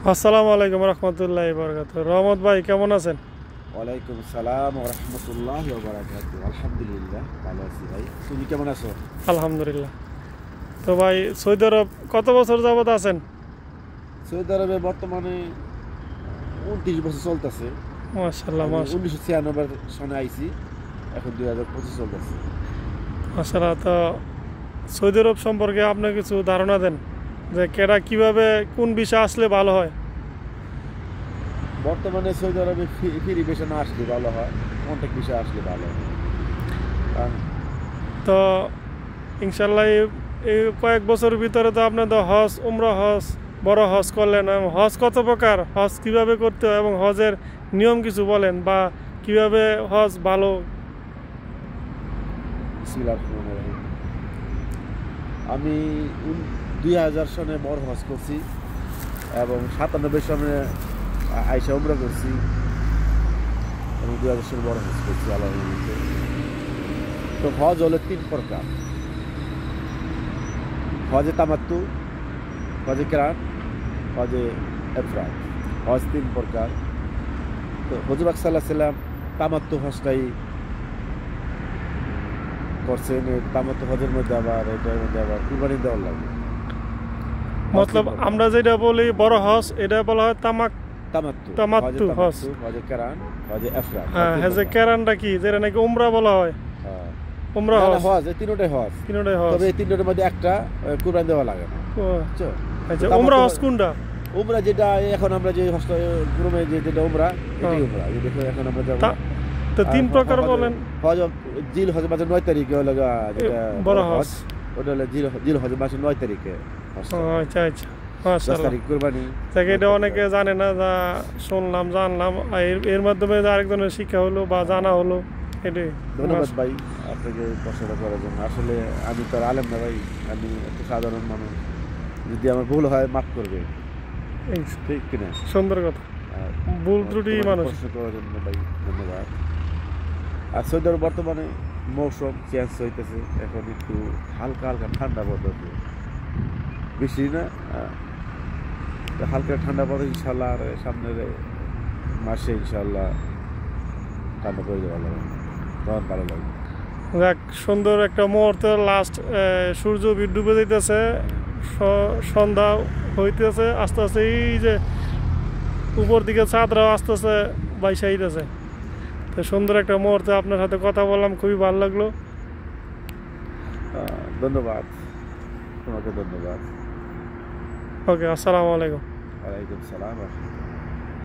আসসালামু আলাইকুম রহমতুল্লাহি বারাকাতুহু। রহমত ভাই কেমন আছেন? ওয়ালাইকুম আসসালাম ওয়া রাহমাতুল্লাহি ওয়া বারাকাতুহু। আলহামদুলিল্লাহ ভালো আছি ভাই। তুমি কেমন আছো? আলহামদুলিল্লাহ। তো ভাই সৌদি আরব কত বছর যাবত আছেন? সৌদি আরবে বর্তমানে 29 বছর চলতেছে। মাশাআল্লাহ আমি মাশাআল্লাহ 1996 সনে আইছি, এখন 2025 চলতেছে। মাশাআল্লাহ। তো সৌদি আরব সম্পর্কে আপনি কিছু ধারণা দেন যে কেডা কিভাবে কোন বিষয় আসলে ভালো হয়? বর্তমানে সৌদি আরবে ফ্রি ভিসা না আসলে ভালো হয়, কন্ট্যাক্ট ভিসা আসলে ভালো হয়। কারণ তো ইনশাল্লাহ এই কয়েক বছরের ভিতরে তো আপনি তো হজ উমরা হজ বড় হজ করলেন। হজ কত প্রকার, হজ কিভাবে করতে হয় এবং হজের নিয়ম কিছু বলেন, বা কিভাবে হজ ভালো। বিসমিল্লাহির রহমানির রহিম। আমি 2000 সনে বড় হজ করছি এবং 97 সনে আইসা উমরা করছি এবং 2000 সনে বড় হজ করছি আল্লাহর রহমতে। তো হজ হলো 3 প্রকার: হজে তামাত্তু, হজে কেরান, হজে ইফরাদ। হজ 3 প্রকার। তো হুজুর পাক সাল্লাল্লাহু আলাইহি সাল্লাম তামাত্তু হজটাই করছেন। এই তামাত্তু হজের মধ্যে আবার এটার মধ্যে আবার কুরবানি দেওয়া লাগে। মতলব আমরা যেটা বলি বড় হজ, এটা বলা হয় তামাত্তু, তামাত্তু হজ। হজে কেরান, হজে ইফরাদ। হ্যাঁ, হেজে কেরানটা কি, যেটা নাকি উমরা বলা হয়। হ্যাঁ, উমরা না, না, হজ, হজ এই তিনটাই হজ। তিনটাই হজ। তবে এই তিনটার মধ্যে একটা কুরবানি দেওয়া লাগে না, ও, বুঝছো? আচ্ছা, তো উমরা তামাত্তু হজ কোনটা? উমরা যেটা এখন আমরা যে হজটা রুমে যেটা উমরা, এটাই হ্যাঁ। উমরা। এই দেখো এখন আমরা যাব। তো 3 প্রকার বলেন। হজ জিল হজ মাসের 9 তারিখে হলো যেটা বড় হজ। ওটা হলো জিল হজ মাসের 9 তারিখে হজটা। ও, আচ্ছা আচ্ছা, 10 মাশাআল্লাহ। তারিখ কুরবানি। তাকে এটা অনেকে জানে না, যা শুনলাম জানলাম, আর এর মাধ্যমে যে আরেকজনের শিক্ষা হলো বা জানা হলো, এটাই। ধন্যবাদ ভাই আপনাকে প্রশ্নটা করার জন্য। আসলে আমি তো আর আলেম না ভাই, আমি একটা সাধারণ মানুষ। যদি আমার ভুল হয় মাফ করবে, এই ঠিক কিনা? সুন্দর কথা। আর ভুল ত্রুটি তোমাকে মানুষ। প্রশ্ন করার জন্য ভাই ধন্যবাদ। আর সৌদি আরব বর্তমানে মৌসুম চেঞ্জ হইতেছে, এখন একটু হালকা হালকা ঠান্ডা পড়তেছে, বেশি না। তো হালকা ঠান্ডা পড়ে ইনশাল্লাহ, আর সামনের মাসে ইনশাল্লাহ ঠান্ডা পড়ে যাওয়া লাগবে, তখন ভালো লাগবে। যাক, সুন্দর একটা মুহূর্ত। লাস্ট সূর্য ডুবে যাইতেছে, সন্ধ্যা হইতেছে আস্তে আস্তে। এই যে উপর দিকে চাঁদরাও আস্তে আস্তে বাইসা হইতেছে। তো সুন্দর একটা মুহূর্তে আপনার সাথে কথা বললাম, খুবই ভালো লাগলো। ধন্যবাদ, তোমাকে ধন্যবাদ। ওকে, আসসালামু আলাইকুম। ওয়ালাইকুম সালাম।